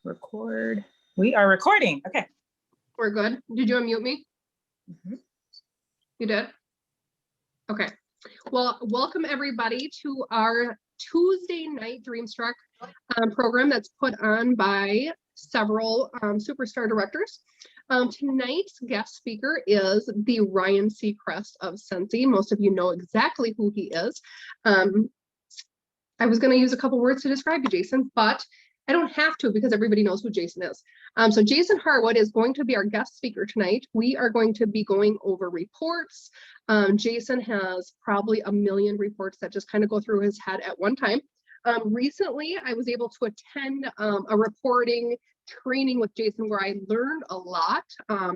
Record. We are recording. Okay. We're good. Did you unmute me? Mm-hmm. You did? Okay. Well, welcome everybody to our Tuesday night Dreamstruck program that's put on by several superstar directors. Tonight's guest speaker is the Ryan Seacrest of Scentsy. Most of you know exactly who he is. I was going to use a couple words to describe you, Jason, but I don't have to because everybody knows who Jason is. So Jason Harwood is going to be our guest speaker tonight. We are going to be going over reports. Jason has probably a million reports that just kind of go through his head at one time. Recently, I was able to attend a reporting training with Jason where I learned a lot.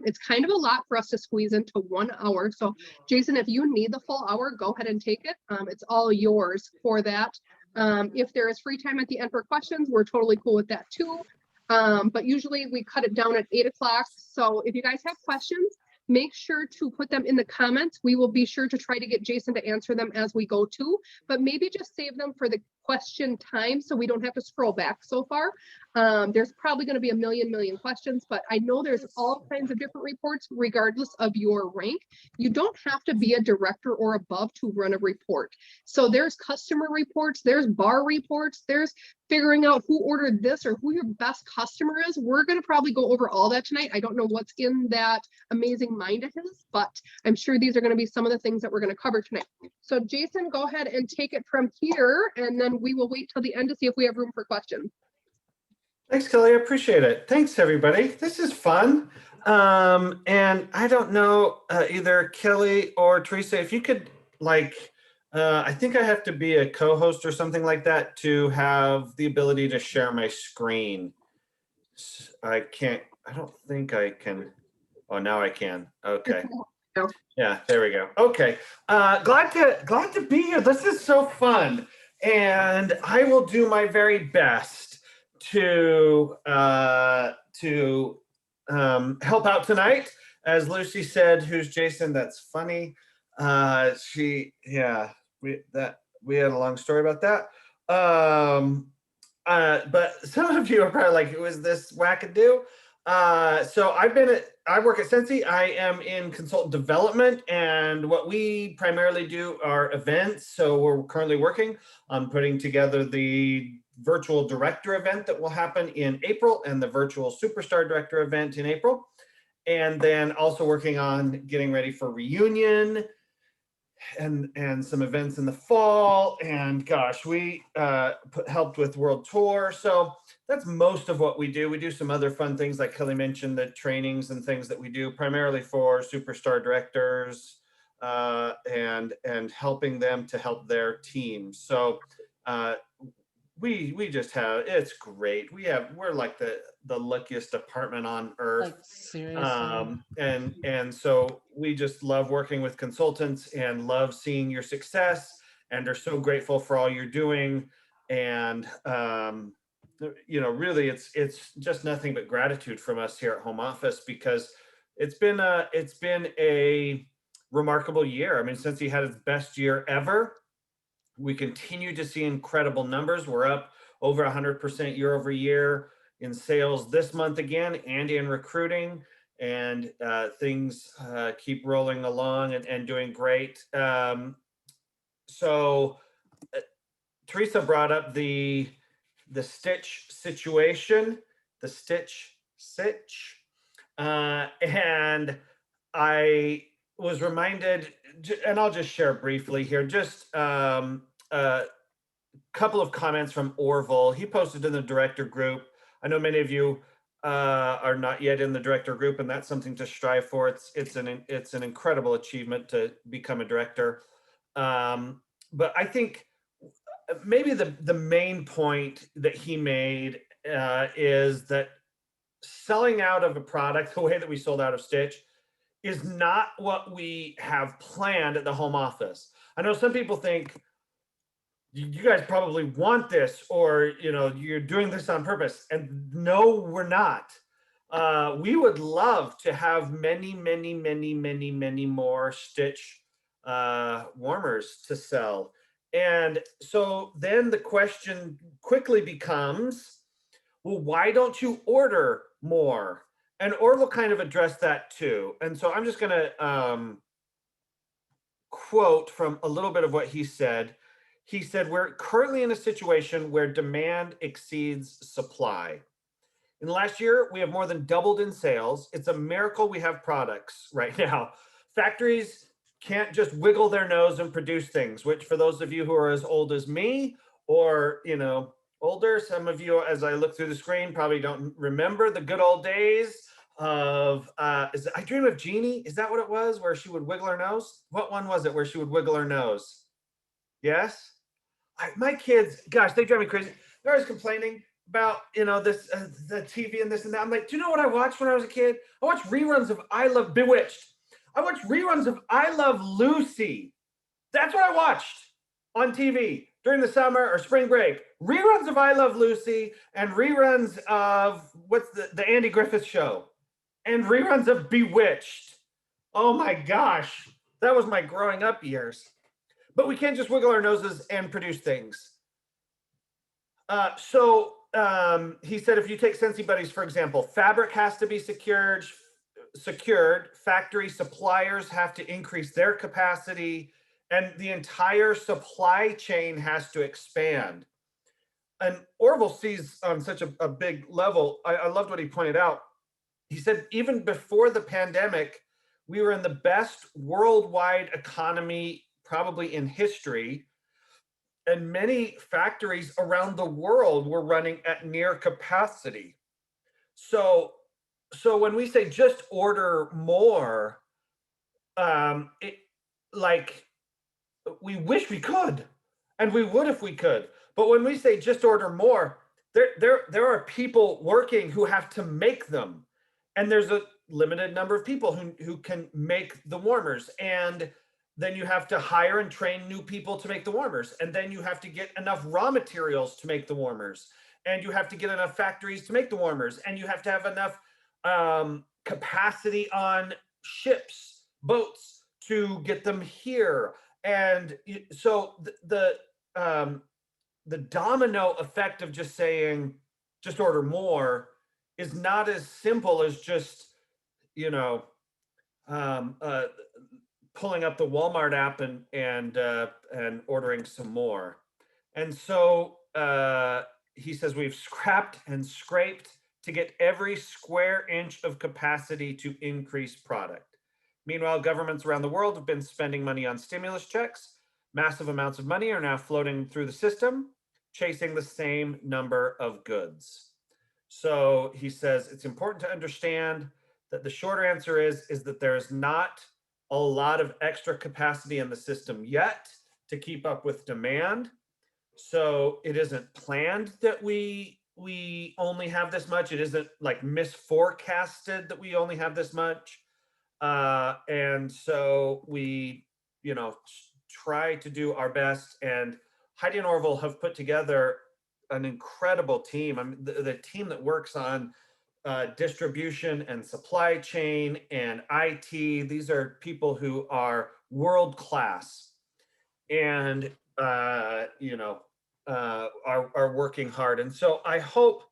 It's kind of a lot for us to squeeze into 1 hour. So Jason, if you need the full hour, go ahead and take it. It's all yours for that. If there is free time at the end for questions, we're totally cool with that too. But usually we cut it down at 8 o'clock. So if you guys have questions, make sure to put them in the comments. We will be sure to try to get Jason to answer them as we go too, but maybe just save them for the question time so we don't have to scroll back so far. There's probably going to be a million questions, but I know there's all kinds of different reports regardless of your rank. You don't have to be a director or above to run a report. So there's customer reports, there's bar reports, there's figuring out who ordered this or who your best customer is. We're going to probably go over all that tonight. I don't know what's in that amazing mind of his, but I'm sure these are going to be some of the things that we're going to cover tonight. So Jason, go ahead and take it from here, and then we will wait till the end to see if we have room for questions. Thanks, Kelly. I appreciate it. Thanks, everybody. This is fun. And I don't know, either Kelly or Teresa, if you could, I think I have to be a co-host or something like that to have the ability to share my screen. I don't think I can. Oh, now I can. Okay. Yeah, there we go. Okay. Glad to be here. This is so fun. And I will do my very best to help out tonight. As Lucy said, who's Jason? That's funny. We had a long story about that. But some of you are probably like, who is this wackadoo? So I work at Scentsy. I am in consultant development, and what we primarily do are events. So we're currently working on putting together the virtual director event that will happen in April and the virtual superstar director event in April. And then also working on getting ready for reunion and some events in the fall. And gosh, we helped with world tour. So that's most of what we do. We do some other fun things like Kelly mentioned, the trainings and things that we do primarily for superstar directors and helping them to help their teams. So we just have, it's great. We're like the luckiest department on earth. Like, seriously. And so we just love working with consultants and love seeing your success, and are so grateful for all you're doing. And really it's just nothing but gratitude from us here at home office, because it's been a remarkable year. I mean, since he had his best year ever, we continue to see incredible numbers. We're up over 100% year over year in sales this month again, and in recruiting, and things keep rolling along and doing great. So Teresa brought up the Stitch situation, the Stitch sitch, and I was reminded, and I'll just share briefly here, just a couple of comments from Orville. He posted in the director group. I know many of you are not yet in the director group, and that's something to strive for. It's an incredible achievement to become a director. But I think maybe the main point that he made is that selling out of a product the way that we sold out of Stitch is not what we have planned at the home office. I know some people think you guys probably want this, or you're doing this on purpose, and no, we're not. We would love to have many more Stitch warmers to sell. And so then the question quickly becomes, well, why don't you order more? And Orville kind of addressed that too. And so I'm just going to quote from a little bit of what he said. He said, we're currently in a situation where demand exceeds supply. In the last year, we have more than doubled in sales. It's a miracle we have products right now. Factories can't just wiggle their nose and produce things, which for those of you who are as old as me or, you know, older, some of you, as I look through the screen, probably don't remember the good old days of, I Dream of Jeannie. Is that what it was, where she would wiggle her nose? What one was it where she would wiggle her nose? Yes? My kids, gosh, they drive me crazy. They're always complaining about, you know, this, the TV and this and that. I'm like, do you know what I watched when I was a kid? I watched reruns of I Love Bewitched. I watched reruns of I Love Lucy. That's what I watched on TV during the summer or spring break. Reruns of I Love Lucy and reruns of what's the Andy Griffith Show and reruns of Bewitched. Oh my gosh, that was my growing up years. But we can't just wiggle our noses and produce things. He said, if you take Scentsy Buddies, for example, fabric has to be secured. Factory suppliers have to increase their capacity, and the entire supply chain has to expand. And Orville sees on such a big level. I loved what he pointed out. He said, even before the pandemic, we were in the best worldwide economy probably in history, and many factories around the world were running at near capacity. So when we say just order more, we wish we could, and we would if we could. But when we say just order more, there are people working who have to make them, and there's a limited number of people who can make the warmers, and then you have to hire and train new people to make the warmers. And then you have to get enough raw materials to make the warmers. And you have to get enough factories to make the warmers. And you have to have enough capacity on ships, boats to get them here. And so the domino effect of just saying, just order more is not as simple as just, you know, pulling up the Walmart app and ordering some more. And so he says we've scrapped and scraped to get every square inch of capacity to increase product. Meanwhile, governments around the world have been spending money on stimulus checks. Massive amounts of money are now floating through the system, chasing the same number of goods. So he says it's important to understand that the shorter answer is that there is not a lot of extra capacity in the system yet to keep up with demand. So it isn't planned that we only have this much. It isn't like misforecasted that we only have this much. And so we, you know, try to do our best. And Heidi and Orville have put together an incredible team. I mean, the team that works on distribution and supply chain and IT. These are people who are world class and are working hard. And so I hope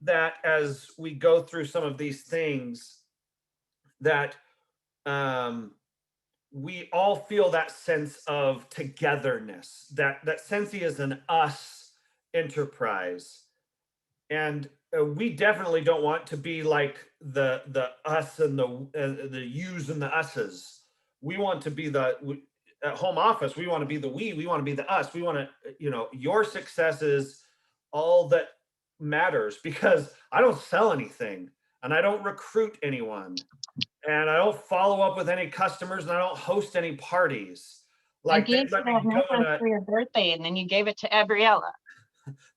that as we go through some of these things, that we all feel that sense of togetherness, that Scentsy is an us enterprise. And we definitely don't want to be like the us and the yous and the us's. We want to be at home office. We want to be the we want to be the us. We want to, you know, your success is all that matters, because I don't sell anything and I don't recruit anyone and I don't follow up with any customers and I don't host any parties. Like they'd let me go for your birthday, and then you gave it to Gabriella.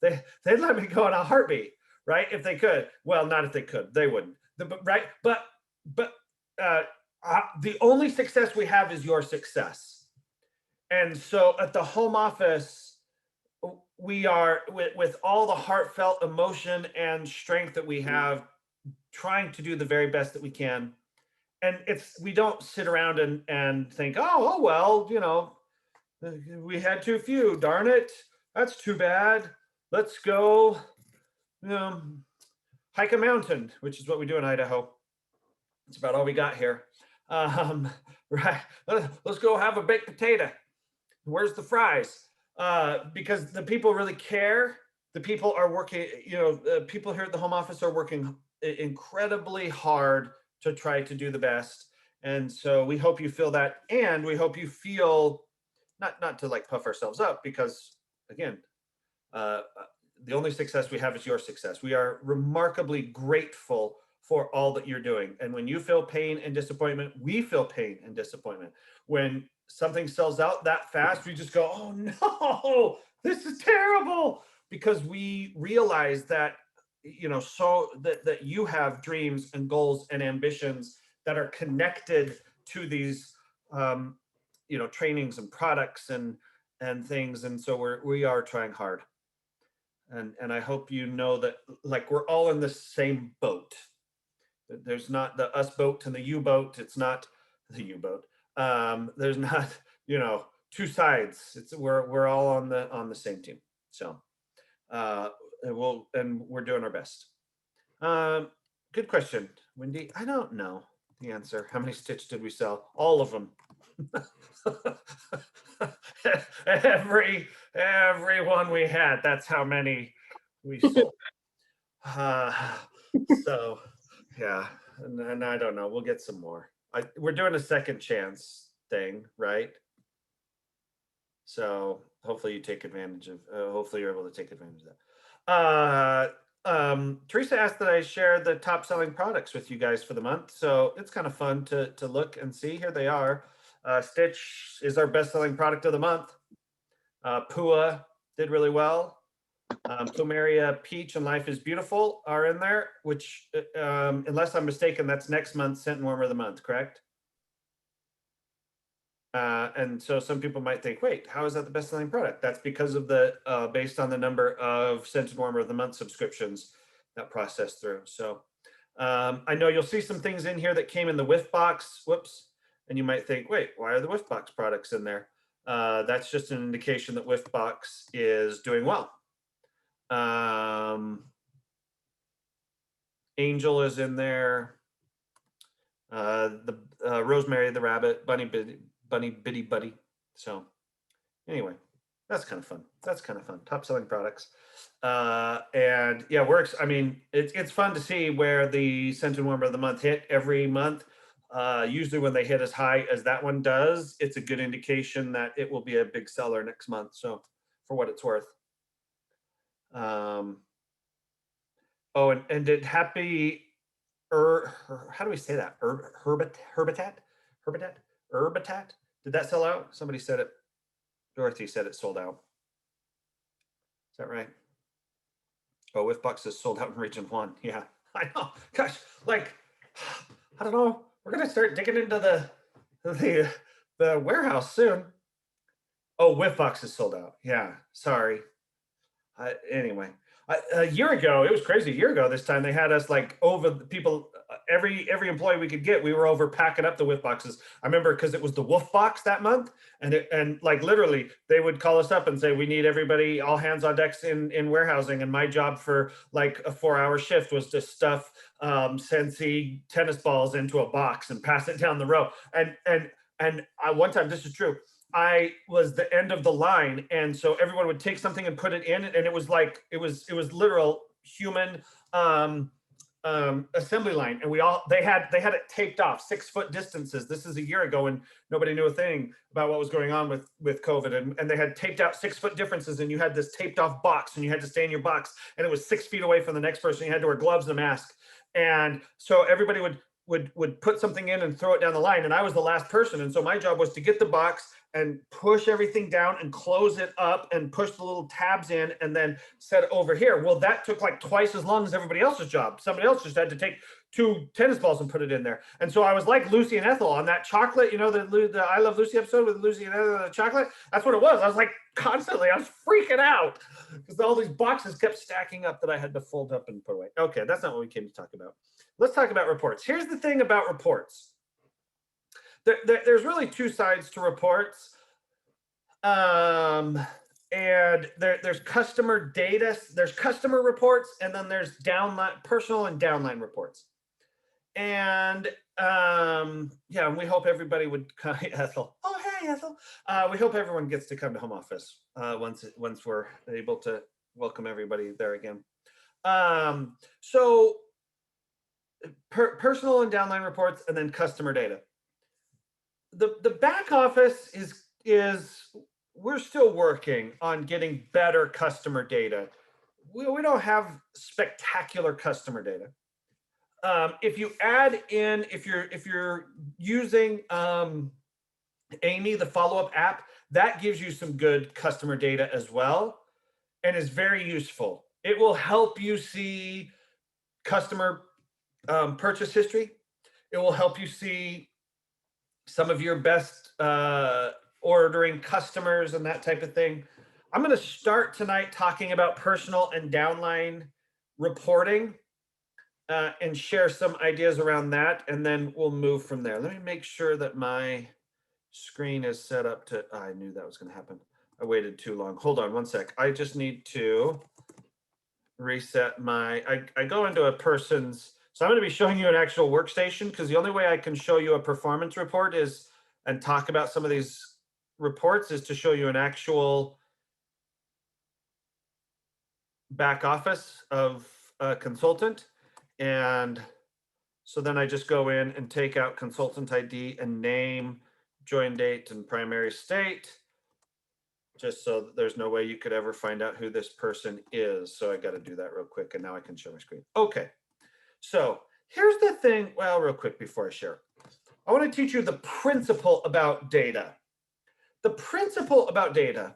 They'd let me go in a heartbeat, right? If they could. Well, not if they could. They wouldn't. Right? But the only success we have is your success. And so at the home office, we are with all the heartfelt emotion and strength that we have, trying to do the very best that we can. And we don't sit around and think, oh well, you know, we had too few, darn it, that's too bad. Let's go hike a mountain, which is what we do in Idaho. It's about all we got here. Right. Let's go have a baked potato. Where's the fries? Because the people really care. The people are working, people here at the home office are working incredibly hard to try to do the best. And so we hope you feel that. And we hope you feel, not to like puff ourselves up, because again, the only success we have is your success. We are remarkably grateful for all that you're doing. And when you feel pain and disappointment, we feel pain and disappointment. When something sells out that fast, we just go, oh no, this is terrible. Because we realize that, so that you have dreams and goals and ambitions that are connected to these, trainings and products and things. And so we are trying hard. And I hope you know that, like, we're all in the same boat. There's not the us boat and the you boat. It's not the U boat. There's not, two sides. We're all on the same team. So we're doing our best. Good question, Wendy. I don't know the answer. How many Stitch did we sell? All of them. every one we had, that's how many we sold. So yeah, and I don't know, we'll get some more. We're doing a second chance thing, right? So hopefully you take advantage of, hopefully you're able to take advantage of that. Teresa asked that I share the top selling products with you guys for the month. So it's kind of fun to look and see. Here they are. Stitch is our best selling product of the month. Pua did really well. Plumeria Peach and Life is Beautiful are in there, which, unless I'm mistaken, that's next month's Scent and Warmer of the Month, correct? And so some people might think, wait, how is that the best selling product? That's because of the, based on the number of Scent and Warmer of the Month subscriptions that process through. So I know you'll see some things in here that came in the whiff box, whoops. And you might think, wait, why are the whiff box products in there? That's just an indication that whiff box is doing well. Angel is in there. The Rosemary the Rabbit, Bunny Bitty Buddy. So anyway, that's kind of fun. Top selling products. And yeah, it's fun to see where the Scent and Warmer of the Month hit every month. Usually when they hit as high as that one does, it's a good indication that it will be a big seller next month. So for what it's worth. Oh, and did Happy, how do we say that? Herbitat? Did that sell out? Somebody said it. Dorothy said it sold out. Is that right? Oh, Whiff Box is sold out in Region 1. Yeah, I know. Gosh, like, I don't know. We're gonna start digging into the warehouse soon. Oh, Whiff Box is sold out. Yeah, sorry. Anyway, a year ago, it was crazy. A year ago, this time they had us like over the people. Every employee we could get, we were over packing up the whiff boxes. I remember because it was the Wolf Box that month, and like literally they would call us up and say, we need everybody, all hands on decks in warehousing. And my job for like a 4-hour shift was to stuff Scentsy tennis balls into a box and pass it down the row. And one time, this is true, I was the end of the line, and so everyone would take something and put it in, and it was like it was literal human assembly line, and they had it taped off 6-foot distances. This is a year ago, and nobody knew a thing about what was going on with COVID, and they had taped out 6-foot differences, and you had this taped off box, and you had to stay in your box, and it was 6 feet away from the next person. You had to wear gloves and a mask, and so everybody would put something in and throw it down the line, and I was the last person, and so my job was to get the box and push everything down and close it up and push the little tabs in and then set it over here. Well, that took like twice as long as everybody else's job. Somebody else just had to take 2 tennis balls and put it in there. And so I was like Lucy and Ethel on that chocolate, the I Love Lucy episode with Lucy and Ethel, the chocolate. That's what it was. I was like constantly, I was freaking out because all these boxes kept stacking up that I had to fold up and put away. Okay, that's not what we came to talk about. Let's talk about reports. Here's the thing about reports. There's really 2 sides to reports. and there's customer data, there's customer reports, and then there's downline, personal and downline reports. And yeah, and we hope everybody would come. Ethel, oh hey Ethel, we hope everyone gets to come to home office once we're able to welcome everybody there again. So personal and downline reports, and then customer data. The back office is we're still working on getting better customer data. We don't have spectacular customer data. If you add in, if you're using Amy, the follow-up app, that gives you some good customer data as well, and is very useful. It will help you see customer purchase history. It will help you see some of your best ordering customers and that type of thing. I'm going to start tonight talking about personal and downline reporting and share some ideas around that, and then we'll move from there. Let me make sure that my screen is set up to, I knew that was going to happen. I waited too long. Hold on one sec. I just need to reset my, I go into a person's, so I'm going to be showing you an actual workstation, because the only way I can show you a performance report is, and talk about some of these reports, is to show you an actual back office of a consultant. And so then I just go in and take out consultant ID and name, join date, and primary state, just so that there's no way you could ever find out who this person is. So I got to do that real quick, and now I can show my screen. Okay, so here's the thing. Well, real quick before I share, I want to teach you the principle about data. The principle about data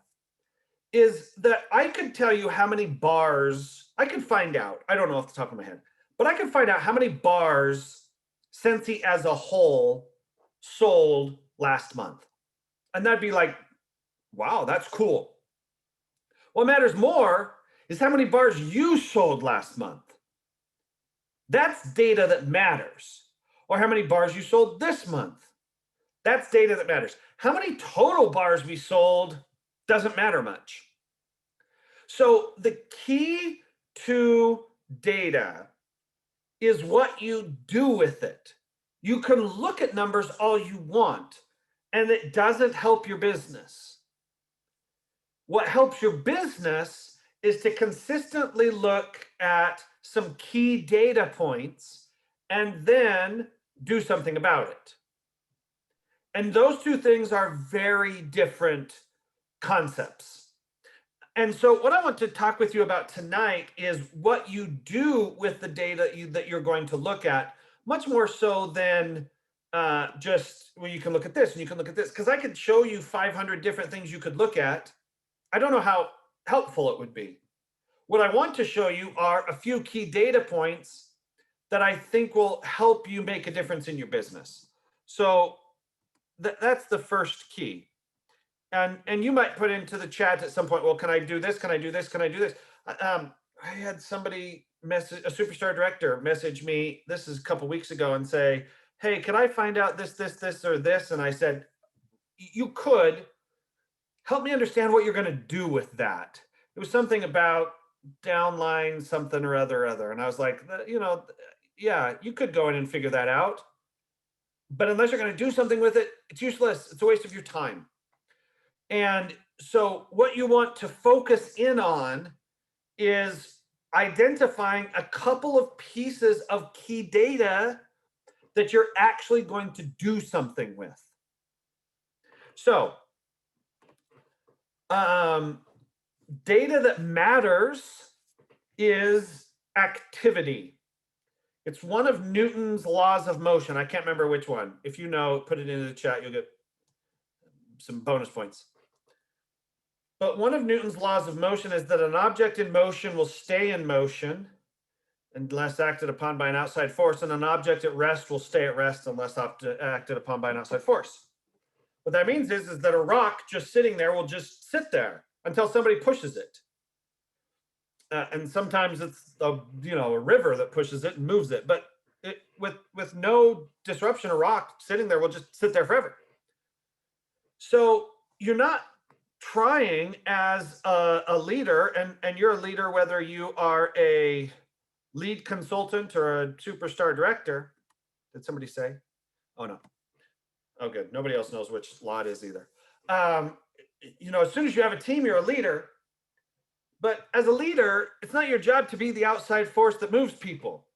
is that I could tell you how many bars, I could find out, I don't know off the top of my head, but I can find out how many bars Scentsy as a whole sold last month. And that'd be like, wow, that's cool. What matters more is how many bars you sold last month. That's data that matters. Or how many bars you sold this month. That's data that matters. How many total bars we sold doesn't matter much. So the key to data is what you do with it. You can look at numbers all you want, and it doesn't help your business. What helps your business is to consistently look at some key data points and then do something about it. And those two things are very different concepts. And so what I want to talk with you about tonight is what you do with the data that you're going to look at, much more so than just, well, you can look at this and you can look at this, because I could show you 500 different things you could look at. I don't know how helpful it would be. What I want to show you are a few key data points that I think will help you make a difference in your business. So that's the first key. And you might put into the chat at some point, well, can I do this? Can I do this? Can I do this? I had somebody message, a superstar director message me, this is a couple weeks ago, and say, hey, can I find out this, or this? And I said, you could. Help me understand what you're going to do with that. It was something about downline something or other. And I was like, you know, yeah, you could go in and figure that out. But unless you're going to do something with it, it's useless. It's a waste of your time. And so what you want to focus in on is identifying a couple of pieces of key data that you're actually going to do something with. So data that matters is activity. It's one of Newton's laws of motion. I can't remember which one. If you know, put it into the chat, you'll get some bonus points. But one of Newton's laws of motion is that an object in motion will stay in motion unless acted upon by an outside force, and an object at rest will stay at rest unless acted upon by an outside force. What that means is that a rock just sitting there will just sit there until somebody pushes it. And sometimes it's a river that pushes it and moves it, but with no disruption, a rock sitting there will just sit there forever. So you're not trying as a leader, and you're a leader whether you are a lead consultant or a superstar director. Did somebody say? Oh, no. Oh, good. Nobody else knows which law it is either. You know, as soon as you have a team, you're a leader. But as a leader, it's not your job to be the outside force that moves people.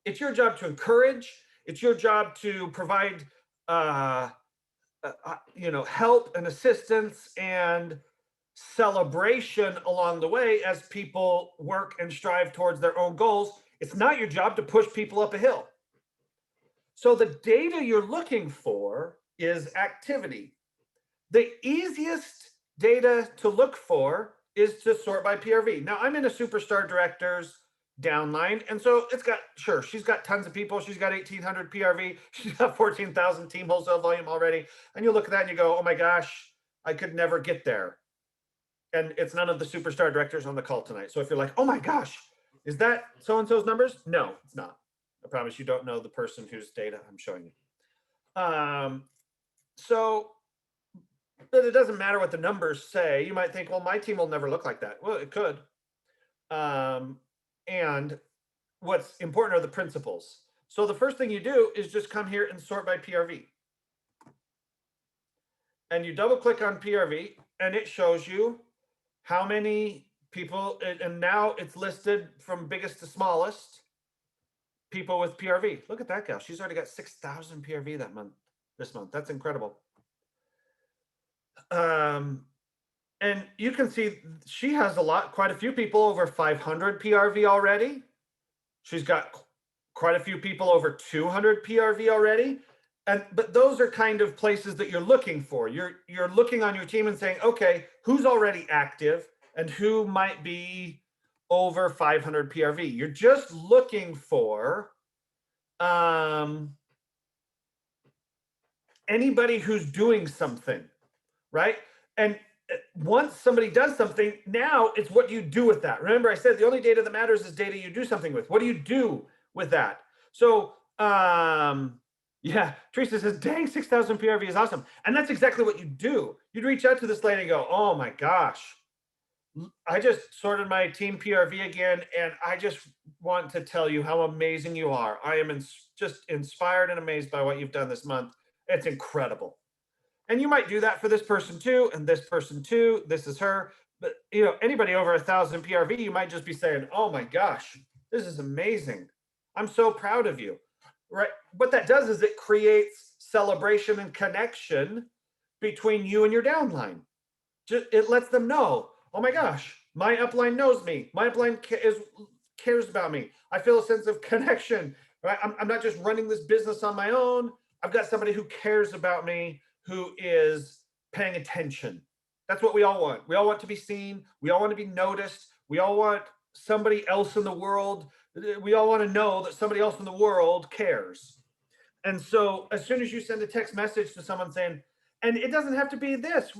It's your job to encourage. It's your job to provide, you know, help and assistance and celebration along the way as people work and strive towards their own goals. It's not your job to push people up a hill. So the data you're looking for is activity. The easiest data to look for is to sort by PRV. Now, I'm in a superstar director's downline, and so it's got, sure, she's got tons of people. She's got 1,800 PRV. She's got 14,000 team wholesale volume already. And you look at that and you go, oh my gosh, I could never get there. And it's none of the superstar directors on the call tonight. So if you're like, oh my gosh, is that so-and-so's numbers? No, it's not. I promise you don't know the person whose data I'm showing you. But it doesn't matter what the numbers say. You might think, well, my team will never look like that. Well, it could. And what's important are the principles. So the first thing you do is just come here and sort by PRV. And you double click on PRV and it shows you how many people, and now it's listed from biggest to smallest, people with PRV. Look at that gal. She's already got 6,000 PRV this month. That's incredible. And you can see she has quite a few people over 500 PRV already. She's got quite a few people over 200 PRV already. But those are kind of places that you're looking for. You're looking on your team and saying, okay, who's already active and who might be over 500 PRV. You're just looking for anybody who's doing something, right? And once somebody does something, now it's what you do with that. Remember, I said the only data that matters is data you do something with. What do you do with that? So, yeah, Teresa says, dang, 6,000 PRV is awesome. And that's exactly what you do. You'd reach out to this lady and go, oh my gosh, I just sorted my team PRV again, and I just want to tell you how amazing you are. I am just inspired and amazed by what you've done this month. It's incredible. And you might do that for this person too, and this person too. This is her. But you know, anybody over 1,000 PRV, you might just be saying, oh my gosh, this is amazing. I'm so proud of you. Right? What that does is it creates celebration and connection between you and your downline. It lets them know, oh my gosh, my upline knows me. My upline cares about me. I feel a sense of connection. Right? I'm not just running this business on my own. I've got somebody who cares about me, who is paying attention. That's what we all want. We all want to be seen. We all want to be noticed. We all want somebody else in the world. We all want to know that somebody else in the world cares. And so as soon as you send a text message to someone saying, and it doesn't have to be this,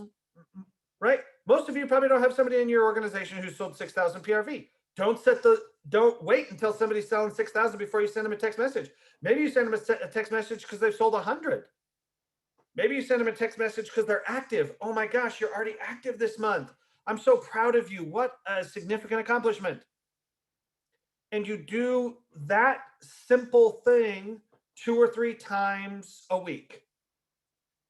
right? Most of you probably don't have somebody in your organization who sold 6,000 PRV. Don't wait until somebody's selling 6,000 before you send them a text message. Maybe you send them a text message because they've sold 100. Maybe you send them a text message because they're active. Oh my gosh, you're already active this month. I'm so proud of you. What a significant accomplishment. And you do that simple thing 2 or 3 times a week.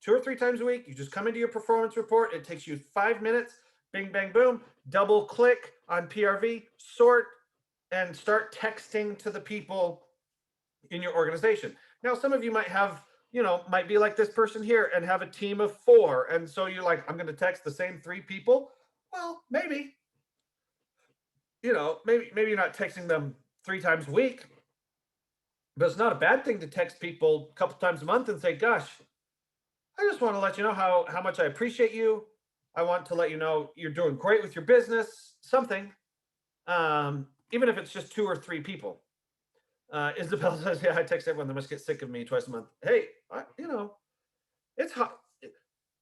2 or 3 times a week, you just come into your performance report. It takes you 5 minutes, bing, bang, boom, double click on PRV, sort, and start texting to the people in your organization. Now, some of you might have, might be like this person here and have a team of 4. And so you're like, I'm going to text the same 3 people. Well, maybe, maybe you're not texting them 3 times a week, but it's not a bad thing to text people a couple times a month and say, gosh, I just want to let you know how much I appreciate you. I want to let you know you're doing great with your business, something, even if it's just 2 or 3 people. Isabel says, yeah, I text everyone. They must get sick of me twice a month. Hey, it's hot.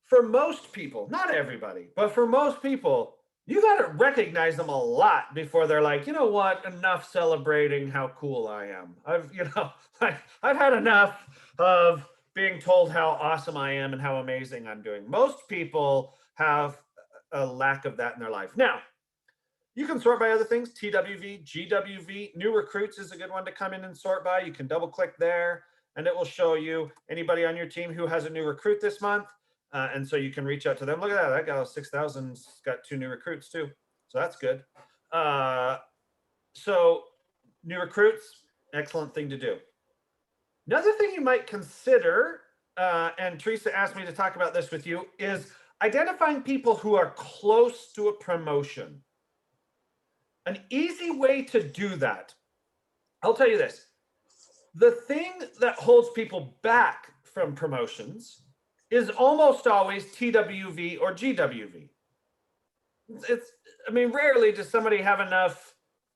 For most people, not everybody, but for most people, you got to recognize them a lot before they're like, you know what, enough celebrating how cool I am. I've had enough of being told how awesome I am and how amazing I'm doing. Most people have a lack of that in their life. Now, you can sort by other things, TWV, GWV, new recruits is a good one to come in and sort by. You can double click there and it will show you anybody on your team who has a new recruit this month. And so you can reach out to them. Look at that, that guy 6,000's got 2 new recruits too. So that's good. So new recruits, excellent thing to do. Another thing you might consider, and Teresa asked me to talk about this with you, is identifying people who are close to a promotion. An easy way to do that, I'll tell you this, the thing that holds people back from promotions is almost always TWV or GWV. I mean, rarely does somebody have enough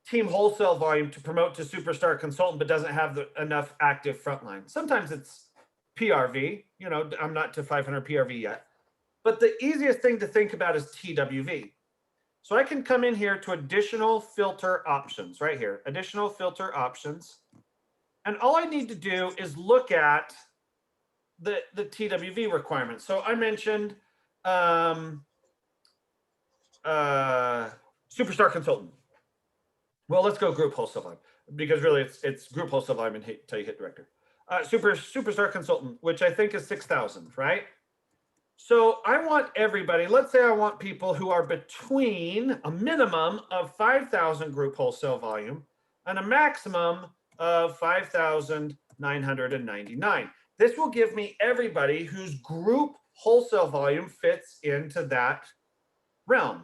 team wholesale volume to promote to superstar consultant, but doesn't have enough active frontline. Sometimes it's PRV, you know, I'm not to 500 PRV yet, but the easiest thing to think about is TWV. So I can come in here to additional filter options right here, additional filter options. And all I need to do is look at the TWV requirements. So I mentioned superstar consultant. Well, let's go group wholesale volume because really it's group wholesale volume until you hit director. Superstar consultant, which I think is 6,000, right? So I want everybody, let's say I want people who are between a minimum of 5,000 group wholesale volume and a maximum of 5,999. This will give me everybody whose group wholesale volume fits into that realm.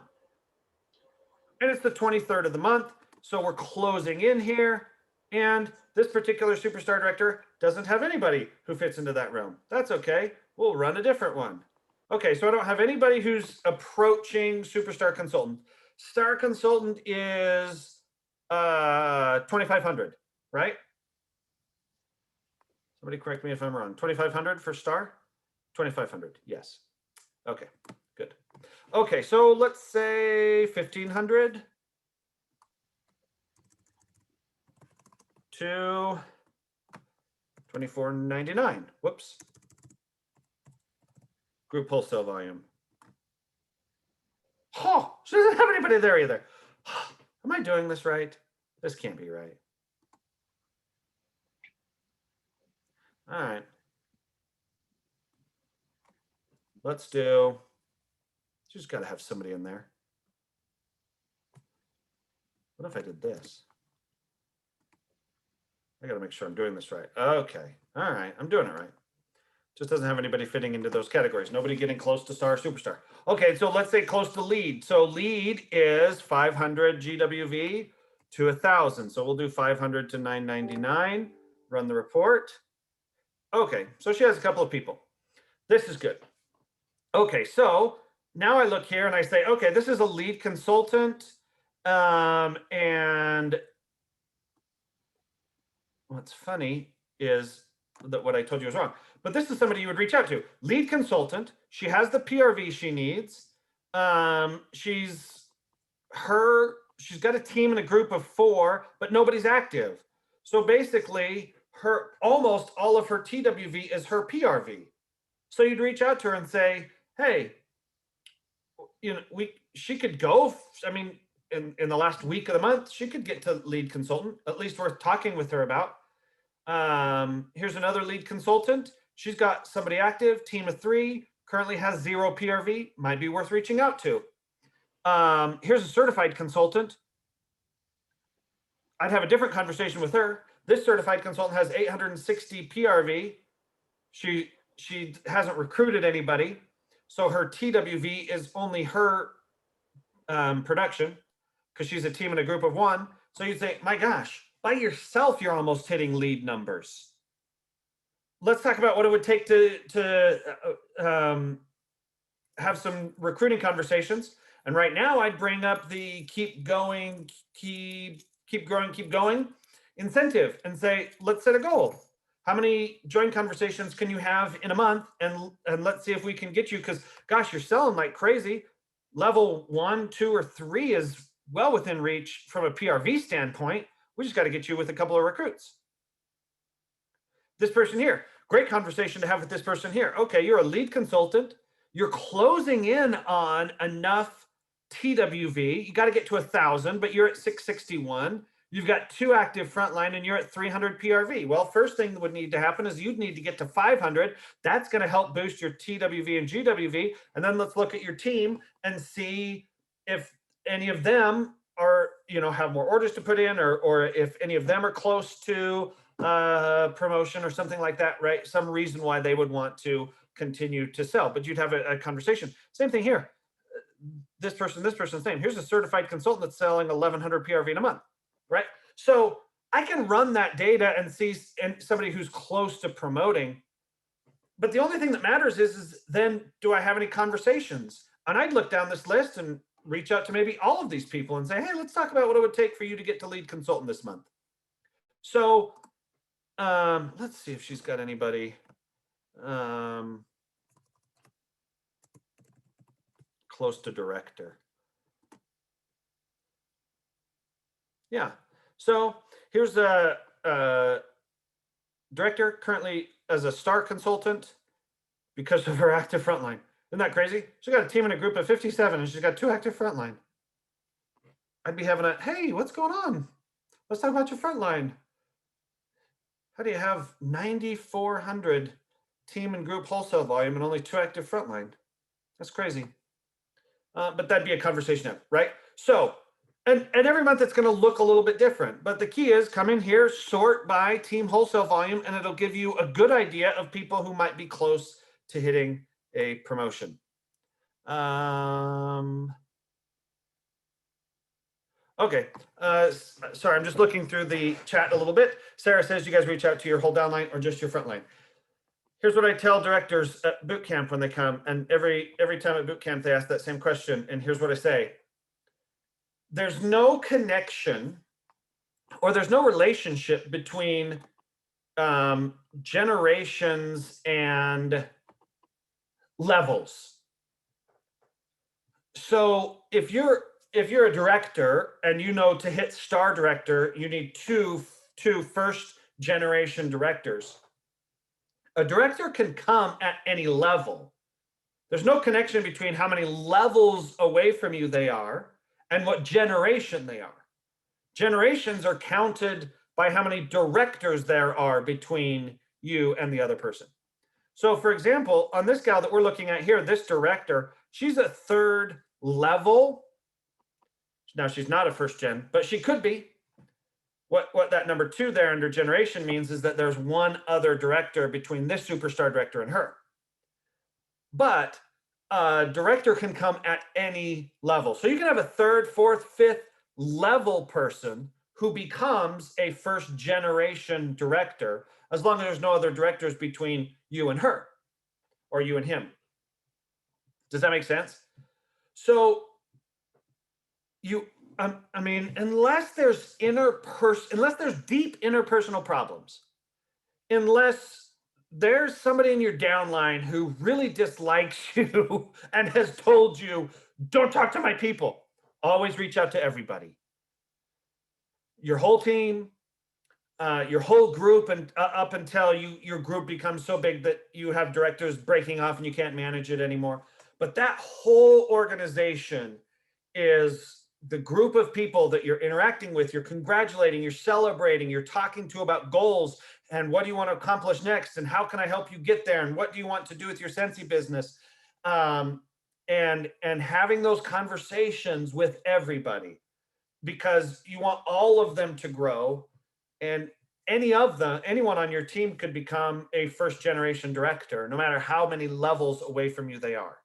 And it's the 23rd of the month. So we're closing in here. And this particular superstar director doesn't have anybody who fits into that realm. That's okay. We'll run a different one. Okay, so I don't have anybody who's approaching superstar consultant. Star consultant is 2,500, right? Somebody correct me if I'm wrong. 2,500 for star? 2,500, yes. Okay, good. Okay, so let's say 1,500 to 24.99. Whoops. Group wholesale volume. Oh, she doesn't have anybody there either. Am I doing this right? This can't be right. All right. Let's do, she's got to have somebody in there. What if I did this? I got to make sure I'm doing this right. Okay. All right. I'm doing it right. Just doesn't have anybody fitting into those categories. Nobody getting close to star, superstar. Okay, so let's say close to lead. So lead is 500 GWV to 1,000. So we'll do 500 to 999. Run the report. Okay, so she has a couple of people. This is good. Okay, so now I look here and I say, okay, this is a lead consultant. And what's funny is that what I told you was wrong. But this is somebody you would reach out to. Lead consultant. She has the PRV she needs. She's got a team and a group of 4, but nobody's active. So basically, almost all of her TWV is her PRV. So you'd reach out to her and say, hey, you know, she could go. I mean, in the last week of the month, she could get to lead consultant. At least worth talking with her about. Here's another lead consultant. She's got somebody active, team of 3, currently has 0 PRV, might be worth reaching out to. Here's a certified consultant. I'd have a different conversation with her. This certified consultant has 860 PRV. She hasn't recruited anybody. So her TWV is only her production because she's a team in a group of 1. So you'd say, my gosh, by yourself, you're almost hitting lead numbers. Let's talk about what it would take to have some recruiting conversations. And right now I'd bring up the keep growing incentive and say, let's set a goal. How many join conversations can you have in a month? And let's see if we can get you, because gosh, you're selling like crazy. Level 1, 2, or 3 is well within reach from a PRV standpoint. We just got to get you with a couple of recruits. This person here, great conversation to have with this person here. Okay, you're a lead consultant. you're closing in on enough TWV. You got to get to 1,000, but you're at 661. You've got 2 active frontline and you're at 300 PRV. Well, first thing that would need to happen is you'd need to get to 500. That's going to help boost your TWV and GWV. And then let's look at your team and see if any of them are, have more orders to put in, or if any of them are close to promotion or something like that, right? Some reason why they would want to continue to sell, but you'd have a conversation. Same thing here. This person's name. Here's a certified consultant that's selling 1,100 PRV in a month, right? So I can run that data and see somebody who's close to promoting. But the only thing that matters is then, do I have any conversations? And I'd look down this list and reach out to maybe all of these people and say, hey, let's talk about what it would take for you to get to lead consultant this month. So let's see if she's got anybody close to director. Yeah. So here's a director currently as a star consultant because of her active frontline. Isn't that crazy? She's got a team in a group of 57 and she's got 2 active frontline. I'd be having hey, what's going on? Let's talk about your frontline. How do you have 9,400 team and group wholesale volume and only 2 active frontline? That's crazy. But that'd be a conversation, right? So, and every month it's going to look a little bit different. But the key is come in here, sort by team wholesale volume, and it'll give you a good idea of people who might be close to hitting a promotion. Okay. Sorry, I'm just looking through the chat a little bit. Sarah says you guys reach out to your whole downline or just your frontline. Here's what I tell directors at boot camp when they come, and every time at boot camp they ask that same question, and here's what I say. There's no connection or there's no relationship between generations and levels. So if you're a director and to hit star director, you need two first generation directors. A director can come at any level. There's no connection between how many levels away from you they are and what generation they are. Generations are counted by how many directors there are between you and the other person. So for example, on this gal that we're looking at here, this director, she's a 3rd level. Now she's not a 1st gen, but she could be. What that number 2 there under generation means is that there's one other director between this superstar director and her. But a director can come at any level. So you can have a 3rd, 4th, 5th level person who becomes a 1st generation director, as long as there's no other directors between you and her or you and him. Does that make sense? So I mean, unless there's deep interpersonal problems, unless there's somebody in your downline who really dislikes you and has told you, don't talk to my people, always reach out to everybody. Your whole team, your whole group, and up until your group becomes so big that you have directors breaking off and you can't manage it anymore. But that whole organization is the group of people that you're interacting with, you're congratulating, you're celebrating, you're talking to about goals and what do you want to accomplish next and how can I help you get there and what do you want to do with your Scentsy business, and having those conversations with everybody, because you want all of them to grow, and anyone on your team could become a 1st generation director, no matter how many levels away from you they are.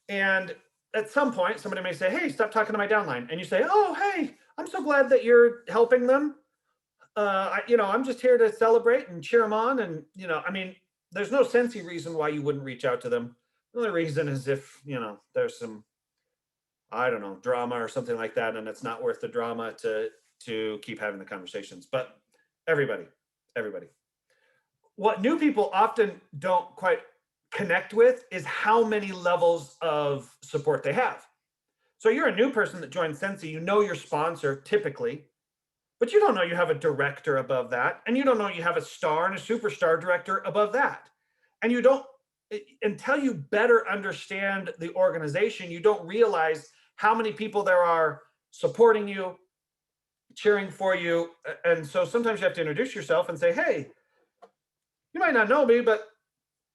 And at some point, somebody may say, hey, stop talking to my downline. And you say, oh, hey, I'm so glad that you're helping them. I'm just here to celebrate and cheer them on. And, I mean, there's no Scentsy reason why you wouldn't reach out to them. The only reason is if, there's some, I don't know, drama or something like that. And it's not worth the drama to keep having the conversations. But everybody. What new people often don't quite connect with is how many levels of support they have. So you're a new person that joins Scentsy, you know your sponsor typically, but you don't know you have a director above that, and you don't know you have a star and a superstar director above that. And you don't until you better understand the organization, you don't realize how many people there are supporting you, cheering for you. And so sometimes you have to introduce yourself and say, hey, you might not know me, but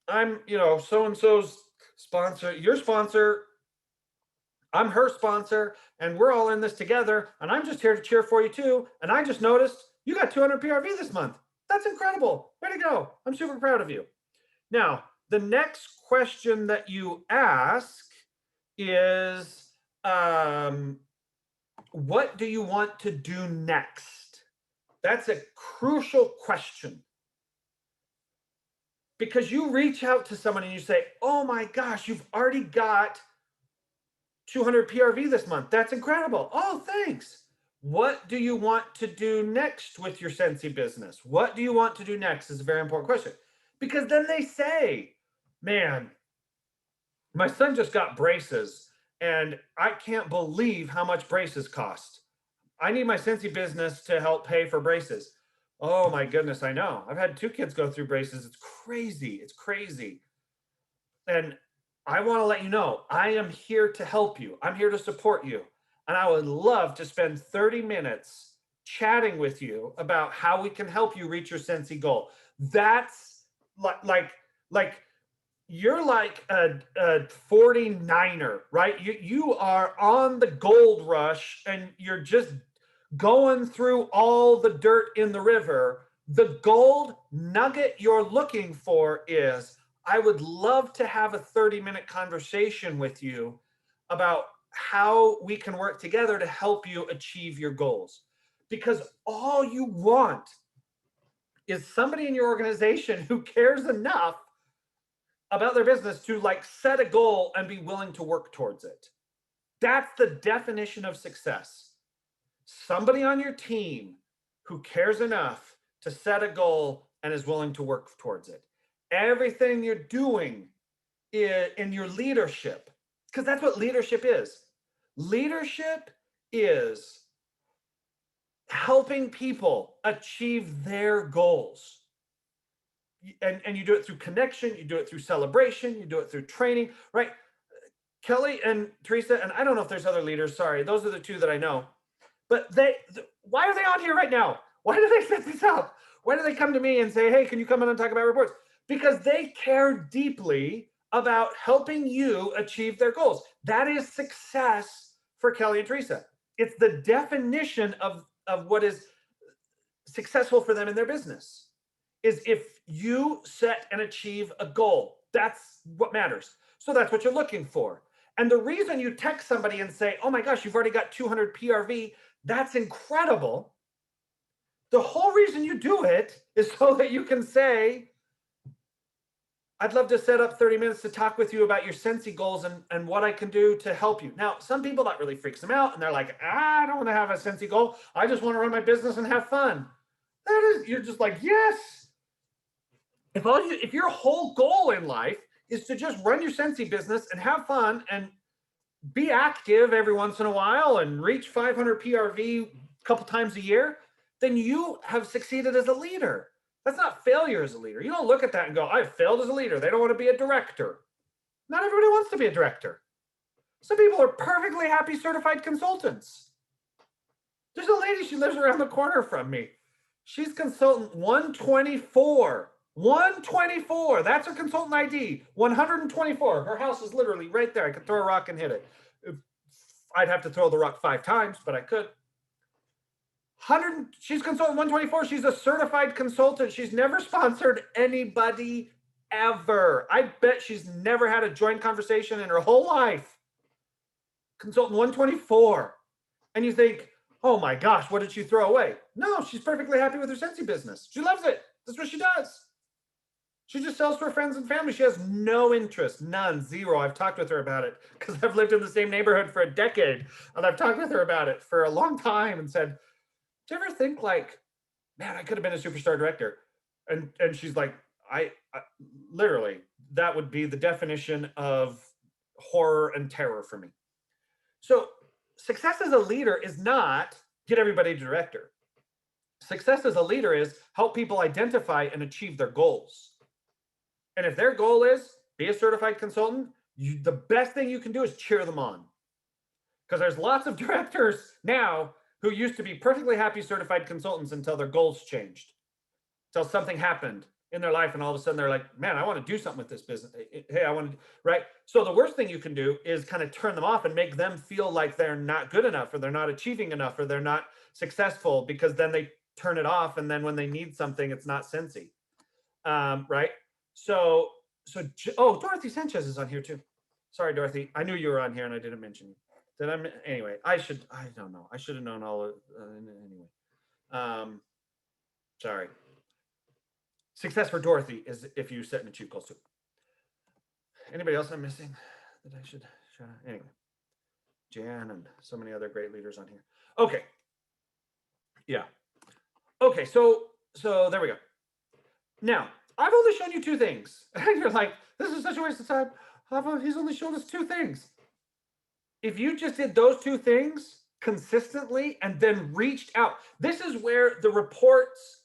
I'm, so-and-so's sponsor, your sponsor, I'm her sponsor, and we're all in this together. And I'm just here to cheer for you too. And I just noticed you got 200 PRV this month. That's incredible. Way to go. I'm super proud of you. Now, the next question that you ask is, what do you want to do next? That's a crucial question. Because you reach out to someone and you say, oh my gosh, you've already got 200 PRV this month. That's incredible. Oh, thanks. What do you want to do next with your Scentsy business? What do you want to do next is a very important question. Because then they say, man, my son just got braces and I can't believe how much braces cost. I need my Scentsy business to help pay for braces. Oh my goodness, I know. I've had 2 kids go through braces. It's crazy. It's crazy. And I want to let you know, I am here to help you. I'm here to support you. And I would love to spend 30 minutes chatting with you about how we can help you reach your Scentsy goal. That's like you're like a 49er, right? You are on the gold rush and you're just going through all the dirt in the river. The gold nugget you're looking for is, I would love to have a 30-minute conversation with you about how we can work together to help you achieve your goals. Because all you want is somebody in your organization who cares enough about their business to like set a goal and be willing to work towards it. That's the definition of success. Somebody on your team who cares enough to set a goal and is willing to work towards it. Everything you're doing in your leadership, because that's what leadership is. Leadership is helping people achieve their goals. And you do it through connection, you do it through celebration, you do it through training, right? Kelly and Teresa, and I don't know if there's other leaders, sorry, those are the 2 that I know. But why are they on here right now? Why do they set this up? Why do they come to me and say, hey, can you come in and talk about reports? Because they care deeply about helping you achieve their goals. That is success for Kelly and Teresa. It's the definition of what is successful for them in their business, is if you set and achieve a goal. That's what matters. So that's what you're looking for. And the reason you text somebody and say, oh my gosh, you've already got 200 PRV, that's incredible. The whole reason you do it is so that you can say, I'd love to set up 30 minutes to talk with you about your Scentsy goals and what I can do to help you. Now, some people, that really freaks them out and they're like, I don't want to have a Scentsy goal. I just want to run my business and have fun. You're just like, yes. If your whole goal in life is to just run your Scentsy business and have fun and be active every once in a while and reach 500 PRV a couple times a year, then you have succeeded as a leader. That's not failure as a leader. You don't look at that and go, I've failed as a leader. They don't want to be a director. Not everybody wants to be a director. Some people are perfectly happy certified consultants. There's a lady, she lives around the corner from me. She's consultant 124. 124. That's her consultant ID. 124. Her house is literally right there. I could throw a rock and hit it. I'd have to throw the rock 5 times, but I could. She's consultant 124. She's a certified consultant. She's never sponsored anybody ever. I bet she's never had a joint conversation in her whole life. Consultant 124. And you think, oh my gosh, what did she throw away? No, she's perfectly happy with her Scentsy business. She loves it. That's what she does. She just sells to her friends and family. She has no interest, none, zero. I've talked with her about it because I've lived in the same neighborhood for a decade. And I've talked with her about it for a long time and said, do you ever think like, man, I could have been a superstar director? And she's like, I literally, that would be the definition of horror and terror for me. So success as a leader is not get everybody to director. Success as a leader is help people identify and achieve their goals. And if their goal is be a certified consultant, the best thing you can do is cheer them on. Because there's lots of directors now who used to be perfectly happy certified consultants until their goals changed, until something happened in their life, and all of a sudden they're like, man, I want to do something with this business. Hey, I want to, right? So the worst thing you can do is kind of turn them off and make them feel like they're not good enough, or they're not achieving enough, or they're not successful, because then they turn it off, and then when they need something, it's not Scentsy, right? So, oh, Dorothy Sanchez is on here too. Sorry, Dorothy, I knew you were on here and I didn't mention you. Did I? Anyway, I don't know. I should have known all of, anyway. Sorry. Success for Dorothy is if you sit and achieve goals too. Anybody else I'm missing that I should shout out? Anyway, Jan and so many other great leaders on here. Okay. Yeah. Okay, so there we go. Now, I've only shown you 2 things. And you're like, this is such a waste of time. He's only shown us 2 things. If you just did those 2 things consistently and then reached out, this is where the report's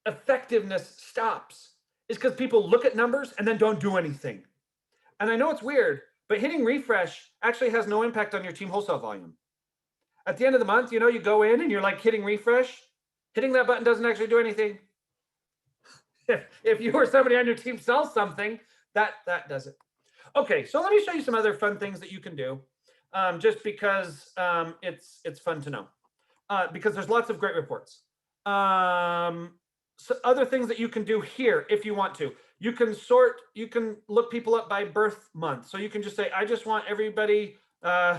effectiveness stops, is because people look at numbers and then don't do anything. And I know it's weird, but hitting refresh actually has no impact on your team wholesale volume. At the end of the month, you know, you go in and you're like hitting refresh, hitting that button doesn't actually do anything. If you or somebody on your team sells something, that does it. Okay, so let me show you some other fun things that you can do, just because it's fun to know, because there's lots of great reports. So other things that you can do here, if you want to, you can look people up by birth month. So you can just say, I just want everybody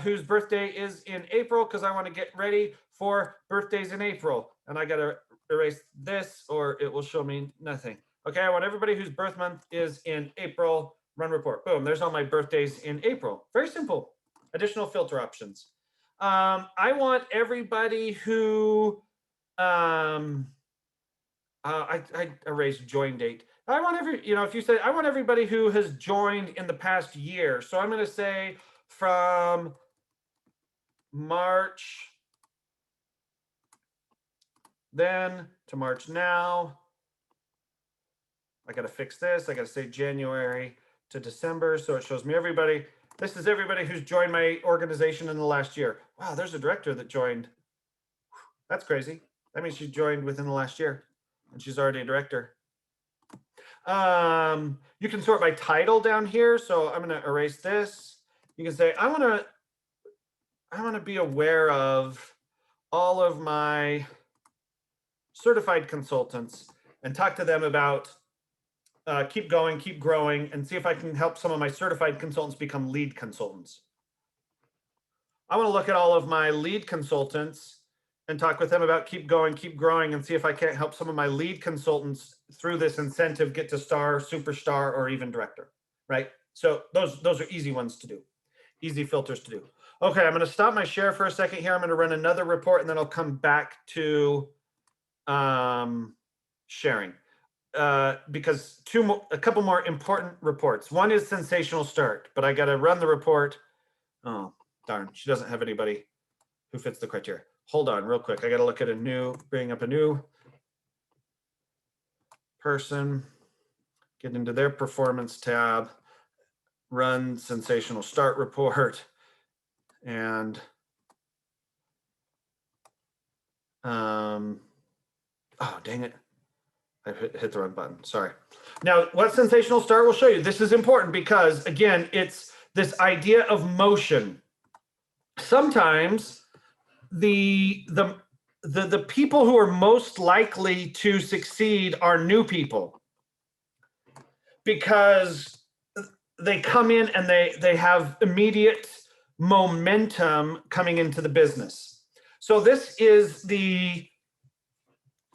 whose birthday is in April, because I want to get ready for birthdays in April. And I got to erase this or it will show me nothing. Okay, I want everybody whose birth month is in April, run report. Boom, there's all my birthdays in April. Very simple. Additional filter options. I want everybody who, I erased join date. I want if you say, I want everybody who has joined in the past year. So I'm going to say from March then to March now. I got to fix this. I got to say January to December. So it shows me everybody. This is everybody who's joined my organization in the last year. Wow, there's a director that joined. That's crazy. That means she joined within the last year. And she's already a director. You can sort by title down here. So I'm going to erase this. You can say, I want to be aware of all of my certified consultants and talk to them about keep going, keep growing, and see if I can help some of my certified consultants become lead consultants. I want to look at all of my lead consultants and talk with them about keep going, keep growing, and see if I can't help some of my lead consultants through this incentive get to star, superstar, or even director, right? So those are easy ones to do, easy filters to do. Okay, I'm going to stop my share for a second here. I'm going to run another report, and then I'll come back to sharing because a couple more important reports. One is Sensational Start, but I got to run the report. Oh, darn, she doesn't have anybody who fits the criteria. Hold on real quick. I got to look at bring up a new person, get into their performance tab, run Sensational Start report, and oh, dang it. I hit the wrong button. Sorry. Now, what Sensational Start will show you, this is important because, again, it's this idea of motion. Sometimes the people who are most likely to succeed are new people because they come in and they have immediate momentum coming into the business. So this is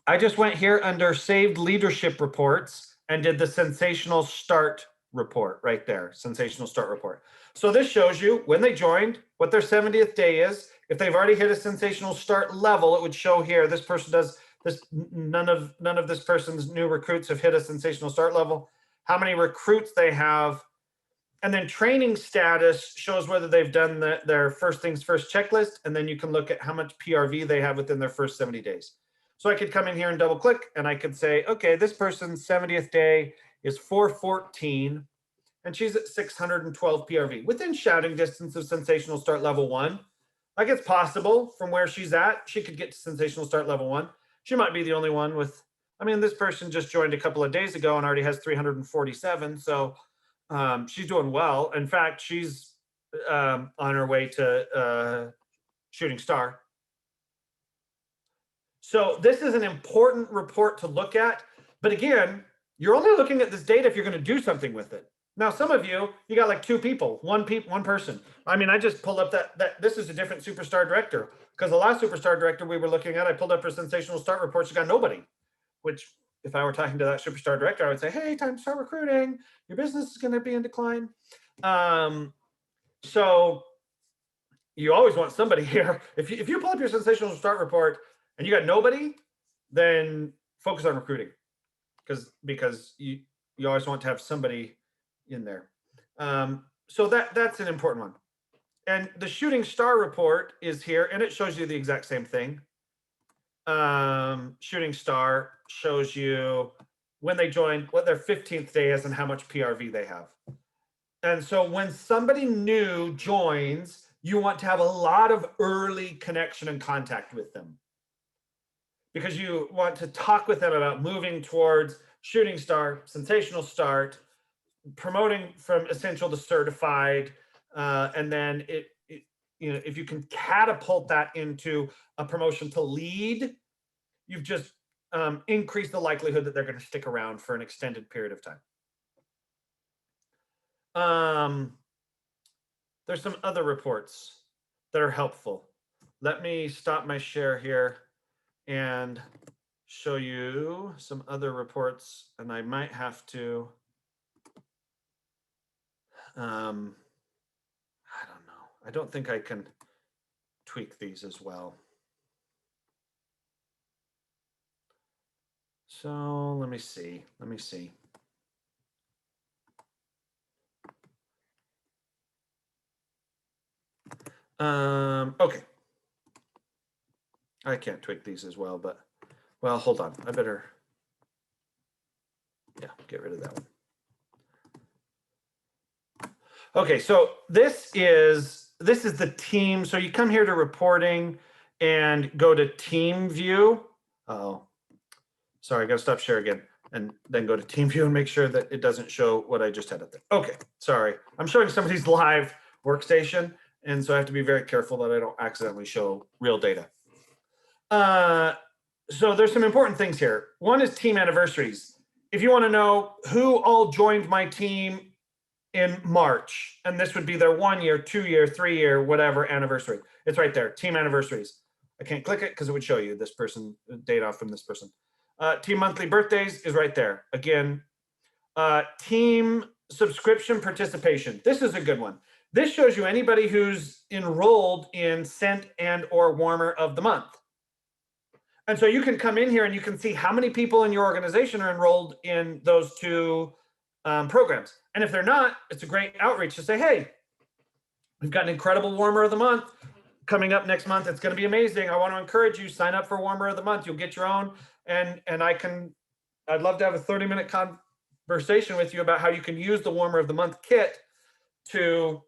I just went here under saved leadership reports and did the Sensational Start report right there, Sensational Start report. So this shows you when they joined, what their 70th day is. If they've already hit a Sensational Start level, it would show here, this person does this, none of this person's new recruits have hit a Sensational Start level, how many recruits they have, and then training status shows whether they've done their first things first checklist, and then you can look at how much PRV they have within their first 70 days. So I could come in here and double click and I could say, okay, this person's 70th day is 414, and she's at 612 PRV, within shouting distance of Sensational Start Level 1. Like, it's possible from where she's at, she could get to Sensational Start Level 1. She might be the only one with, I mean, this person just joined a couple of days ago and already has 347. So she's doing well. In fact, she's on her way to Shooting Star. So this is an important report to look at. But again, you're only looking at this data if you're going to do something with it. Now, some of you got like two people, one person. I mean, I just pulled up that this is a different Superstar Director, because the last Superstar Director we were looking at, I pulled up her Sensational Start report. She got nobody, which if I were talking to that Superstar Director, I would say, hey, time to start recruiting. Your business is going to be in decline. So you always want somebody here. If you pull up your Sensational Start report and you got nobody, then focus on recruiting, because you always want to have somebody in there. So that's an important one. And the Shooting Star report is here, and it shows you the exact same thing. Shooting Star shows you when they joined, what their 15th day is, and how much PRV they have. And so when somebody new joins, you want to have a lot of early connection and contact with them, because you want to talk with them about moving towards Shooting Star, Sensational Start, promoting from essential to certified, and then if you can catapult that into a promotion to lead, you've just increased the likelihood that they're going to stick around for an extended period of time. There's some other reports that are helpful. Let me stop my share here and show you some other reports, and I might have to I don't know. I don't think I can tweak these as well. So let me see. Okay. I can't tweak these as well, but well, hold on. I better, yeah, get rid of that one. Okay, so this is the team. So you come here to reporting and go to team view. Oh, sorry, I gotta stop share again, and then go to team view and make sure that it doesn't show what I just had up there. Okay, sorry. I'm showing somebody's live workstation, and so I have to be very careful that I don't accidentally show real data. So there's some important things here. One is team anniversaries. If you want to know who all joined my team in March, and this would be their 1 year, 2 year, 3 year, whatever anniversary. It's right there, team anniversaries. I can't click it because it would show you this person, data from this person. Team monthly birthdays is right there. Again, team subscription participation. This is a good one. This shows you anybody who's enrolled in Scent and or Warmer of the Month. And so you can come in here and you can see how many people in your organization are enrolled in those two programs. And if they're not, it's a great outreach to say, hey, we've got an incredible Warmer of the Month coming up next month. It's going to be amazing. I want to encourage you, sign up for Warmer of the Month. You'll get your own. And I'd love to have a 30-minute conversation with you about how you can use the Warmer of the Month kit to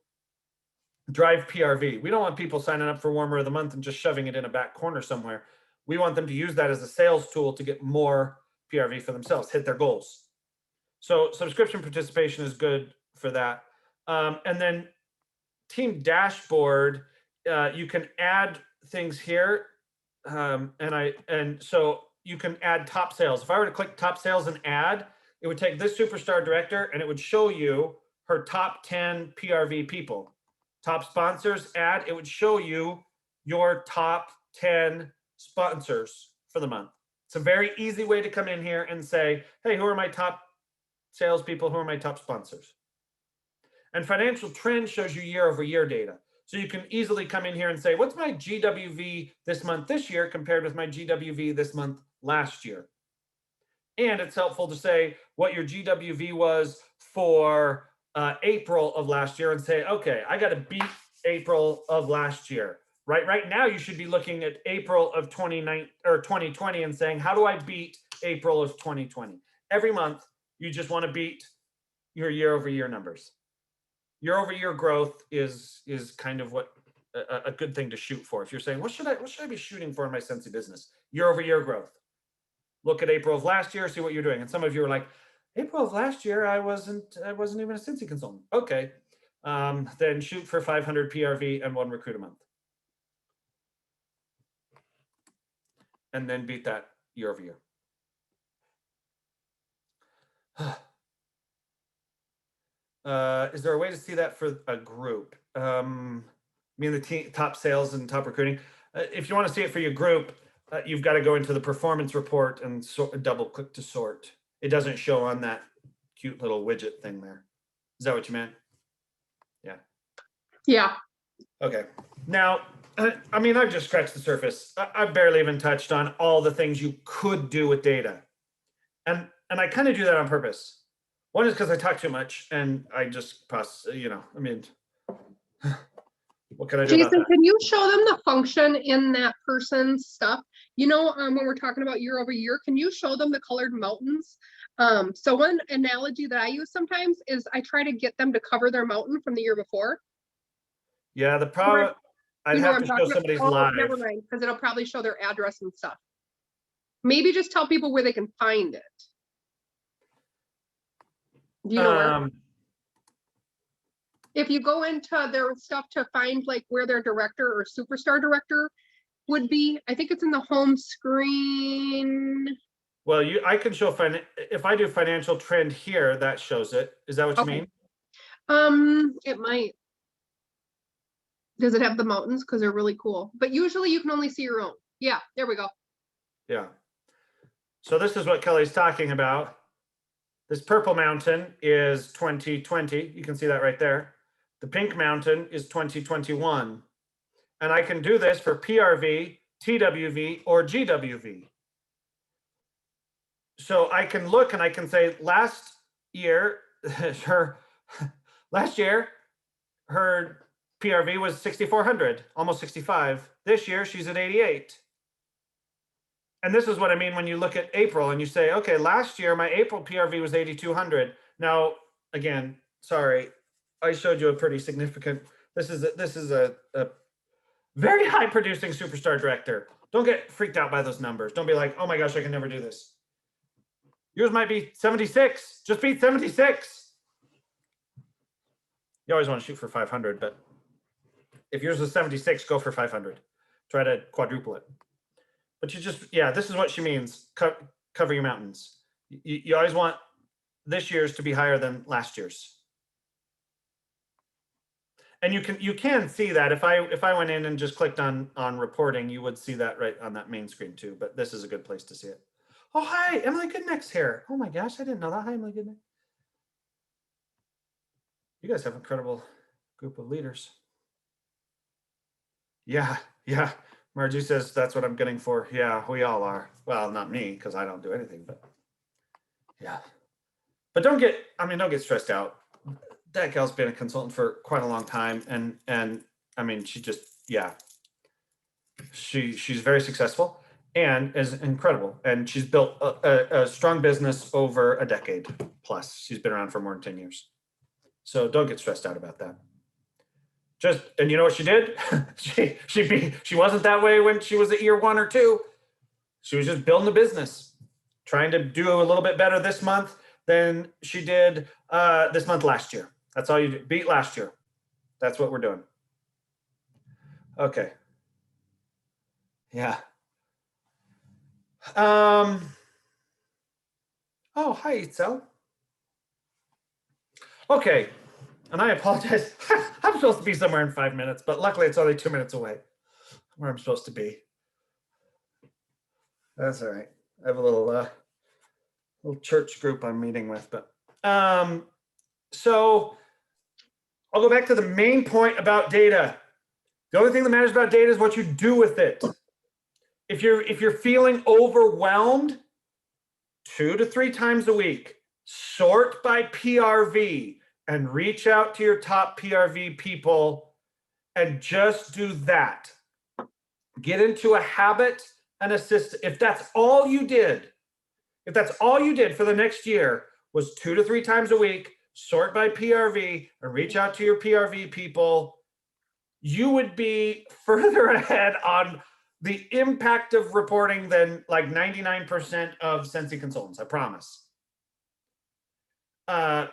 drive PRV. We don't want people signing up for Warmer of the Month and just shoving it in a back corner somewhere. We want them to use that as a sales tool to get more PRV for themselves, hit their goals. So subscription participation is good for that. And then team dashboard, you can add things here. And so you can add top sales. If I were to click top sales and add, it would take this Superstar Director and it would show you her top 10 PRV people. Top sponsors, add, it would show you your top 10 sponsors for the month. It's a very easy way to come in here and say, hey, who are my top salespeople? Who are my top sponsors? And financial trend shows you year over year data. So you can easily come in here and say, what's my GWV this month this year compared with my GWV this month last year? And it's helpful to say what your GWV was for April of last year and say, okay, I got to beat April of last year. Right now, you should be looking at April of 2020 and saying, how do I beat April of 2020? Every month, You just want to beat your year-over-year numbers. Year-over-year growth is kind of what a good thing to shoot for. If you're saying, what should I be shooting for in my Scentsy business? Year-over-year growth. Look at April of last year, see what you're doing. And some of you are like, April of last year, I wasn't even a Scentsy consultant. Okay, then shoot for 500 PRV and 1 recruit a month. And then beat that year-over-year. Is there a way to see that for a group? Me and the top sales and top recruiting. If you want to see it for your group, you've got to go into the performance report and double click to sort. It doesn't show on that cute little widget thing there. Is that what you meant? Yeah. Yeah. Okay. Now, I mean, I've just scratched the surface. I've barely even touched on all the things you could do with data. And I kind of do that on purpose. One is because I talk too much and I just you know, I mean, what can I do about Jason, that? can you show them the function in that person's stuff? You know, when we're talking about year over year, can you show them the colored mountains? So one analogy that I use sometimes is I try to get them to cover their mountain from the year before. Yeah, the problem, I'd You know have what to I'm show talking somebody's about? Oh, live. never mind, because it'll probably show their address and stuff. Maybe just tell people where they can find it. Do you know where? If you go into their stuff to find like where their director or superstar director would be, I think it's in the home screen. Well, I can show, if I do financial trend here, that shows it. Is that what you Okay. mean? It might. Does it have the mountains? Because they're really cool. But usually you can only see your own. Yeah, there we go. Yeah. So this is what Kelly's talking about. This purple mountain is 2020. You can see that right there. The pink mountain is 2021. And I can do this for PRV, TWV, or GWV. So I can look and I can say last year, her PRV was 6,400, almost 65. This year, she's at 88. And this is what I mean when you look at April and you say, okay, last year, my April PRV was 8,200. Now, again, sorry, I showed you a pretty significant, this is a very high producing superstar director. Don't get freaked out by those numbers. Don't be like, oh my gosh, I can never do this. Yours might be 76, just beat 76. You always want to shoot for 500, but if yours was 76, go for 500. Try to quadruple it. But you just, yeah, this is what she means, cover your mountains. You always want this year's to be higher than last year's. And you can see that if I went in and just clicked on reporting, you would see that right on that main screen too, but this is a good place to see it. Oh, hi, Emily Goodneck's here. Oh my gosh, I didn't know that. Hi, Emily Goodneck. You guys have an incredible group of leaders. Yeah. Margie says that's what I'm getting for. Yeah, we all are. Well, not me, because I don't do anything, but yeah. But don't get stressed out. That gal's been a consultant for quite a long time. And I mean, she just, yeah. She's very successful and is incredible. And she's built a strong business over a decade plus. She's been around for more than 10 years. So don't get stressed out about that. And you know what she did? she wasn't that way when she was at year 1 or 2. She was just building a business, trying to do a little bit better this month than she did this month last year. That's all you do. Beat last year. That's what we're doing. Okay. Yeah. Oh, hi, Itzel. Okay. And I apologize. I'm supposed to be somewhere in 5 minutes, but luckily it's only 2 minutes away where I'm supposed to be. That's all right. I have a little church group I'm meeting with, but so I'll go back to the main point about data. The only thing that matters about data is what you do with it. If you're feeling overwhelmed, 2 to 3 times a week, sort by PRV and reach out to your top PRV people and just do that. Get into a habit and a system. If that's all you did for the next year was 2 to 3 times a week, sort by PRV, and reach out to your PRV people, you would be further ahead on the impact of reporting than like 99% of Scentsy consultants, I promise.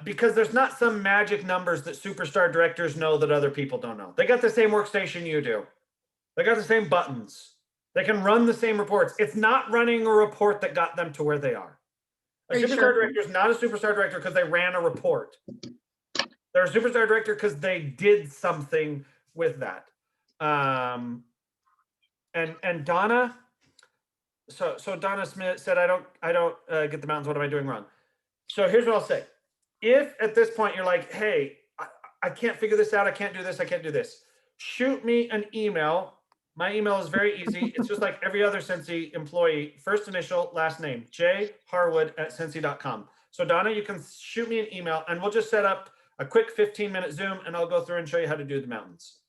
Because there's not some magic numbers that superstar directors know that other people don't know. They got the same workstation you do. They got the same buttons. They can run the same reports. It's not running a report that got them to where they are. A superstar director is not a superstar director because they ran a report. They're a superstar director because they did something with that. And Donna, so Donna Smith said, I don't get the mountains. What am I doing wrong? So here's what I'll say. If at this point you're like, hey, I can't figure this out. I can't do this. I can't do this. Shoot me an email. My email is very easy. It's just like every other Scentsy employee, first initial, last name, jharwood@scentsy.com. So Donna, you can shoot me an email and we'll just set up a quick 15-minute Zoom and I'll go through and show you how to do the mountains.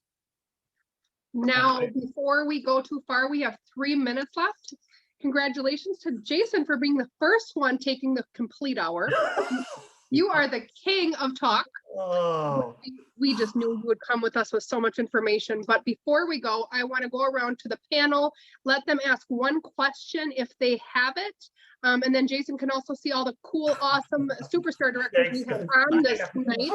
Now, before we go too far, we have 3 minutes left. Congratulations to Jason for being the first one taking the complete hour. You are the king of talk. Oh. We just knew you would come with us with so much information. But before we go, I want to go around to the panel, let them ask one question if they have it. And then Jason can also see all the cool, awesome superstar directors we have on this night.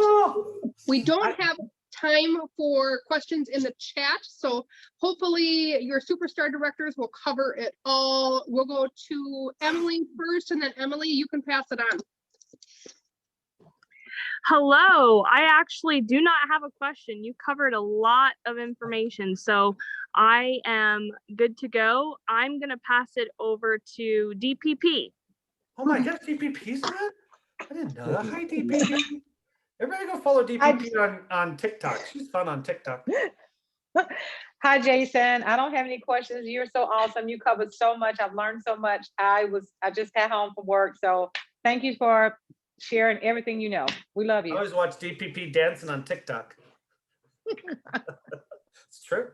We don't have time for questions in the chat, so hopefully your superstar directors will cover it all. We'll go to Emily first, and then Emily, you can pass it on. Hello, I actually do not have a question. You covered a lot of information, so I am good to go. I'm gonna pass it over to DPP. Oh my gosh, DPP's good? I didn't know that. Hi, DPP. Everybody go follow DPP on TikTok. She's fun on TikTok. Hi, Jason. I don't have any questions. You're so awesome. You covered so much. I've learned so much. I just got home from work. So thank you for sharing everything you know. We love you. I always watch DPP dancing on TikTok. It's true.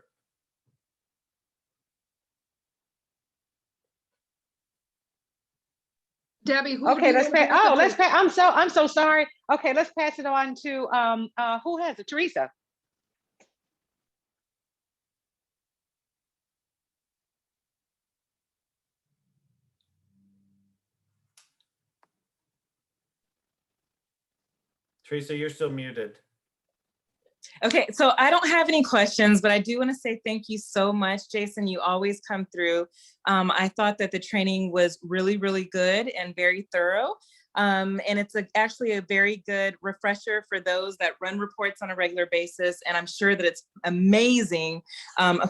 Debbie, who Okay, let's pass. Oh, let's pass. I'm so sorry. Okay, let's pass it on to who has it? Teresa. Teresa, you're still muted. Okay, so I don't have any questions, but I do want to say thank you so much, Jason. You always come through. I thought that the training was really, really good and very thorough. And it's actually a very good refresher for those that run reports on a regular basis. And I'm sure that it's amazing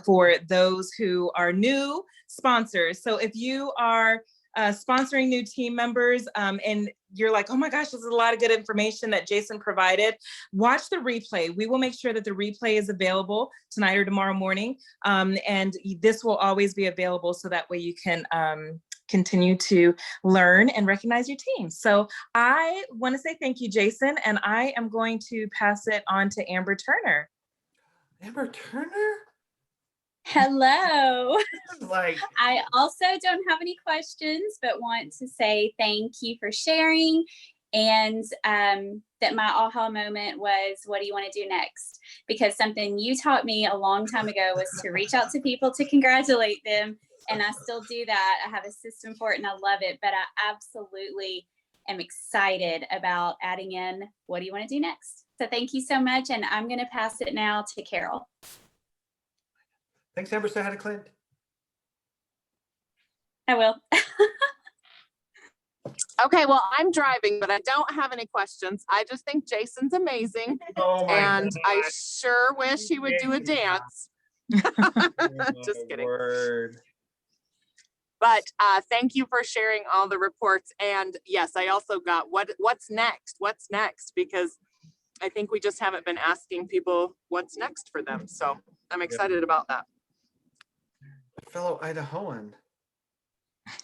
for those who are new sponsors. So if you are sponsoring new team members and you're like, oh my gosh, this is a lot of good information that Jason provided, watch the replay. We will make sure that the replay is available tonight or tomorrow morning. And this will always be available so that way you can continue to learn and recognize your team. So I want to say thank you, Jason, and I am going to pass it on to Amber Turner. Amber Turner? Hello. Like, I also don't have any questions, but want to say thank you for sharing, and that my aha moment was, what do you want to do next? Because something you taught me a long time ago was to reach out to people to congratulate them, and I still do that. I have a system for it and I love it, but I absolutely am excited about adding in, what do you want to do next? So thank you so much, and I'm going to pass it now to Carol. thanks, Amber. Say hi to Clint. I will. Okay, well, I'm driving, but I don't have any questions. I just think Jason's amazing. Oh my And I gosh. sure wish he would do a dance. Just kidding. Word. But thank you for sharing all the reports. And yes, I also got what's next? What's next? Because I think we just haven't been asking people what's next for them. So I'm excited about that. Fellow Idahoan.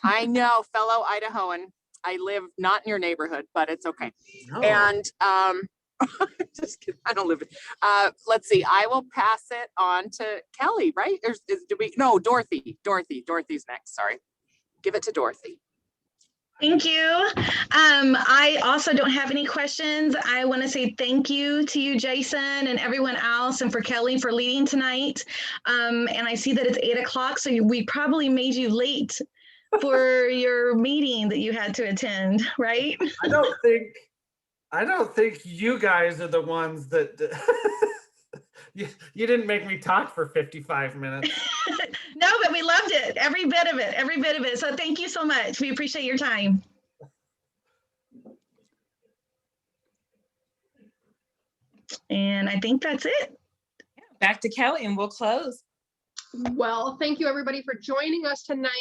I know, fellow Idahoan. I live not in your neighborhood, but it's okay. No. And just kidding. I don't live it. Let's see. I will pass it on to Kelly, right? No, Dorothy. Dorothy's next. Sorry. Give it to Dorothy. Thank you. I also don't have any questions. I want to say thank you to you, Jason, and everyone else, and for Kelly for leading tonight. And I see that it's 8 o'clock, so we probably made you late for your meeting that you had to attend, right? I don't think you guys are the ones that you didn't make me talk for 55 minutes. No, but we loved it. Every bit of it, every bit of it. So thank you so much. We appreciate your time. And I think that's it. Back to Kelly and we'll close. Well, thank you everybody for joining us tonight.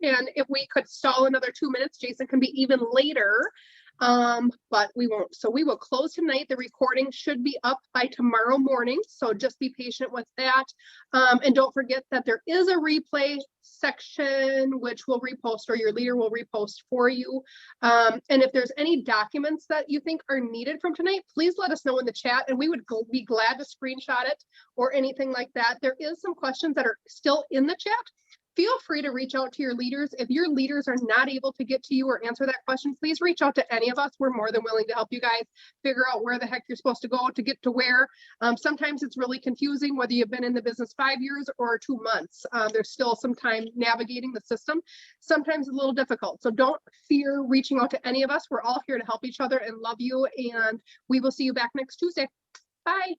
And if we could stall another 2 minutes, Jason can be even later. But we won't. So we will close tonight. The recording should be up by tomorrow morning. So just be patient with that. And don't forget that there is a replay section, which will repost, or your leader will repost for you. And if there's any documents that you think are needed from tonight, please let us know in the chat and we would be glad to screenshot it or anything like that. There is some questions that are still in the chat. Feel free to reach out to your leaders. If your leaders are not able to get to you or answer that question, please reach out to any of us. We're more than willing to help you guys figure out where the heck you're supposed to go to get to where. Sometimes it's really confusing whether you've been in the business 5 years or 2 months. There's still some time navigating the system. Sometimes it's a little difficult. So don't fear reaching out to any of us. We're all here to help each other and love you. And we will see you back next Tuesday. Bye.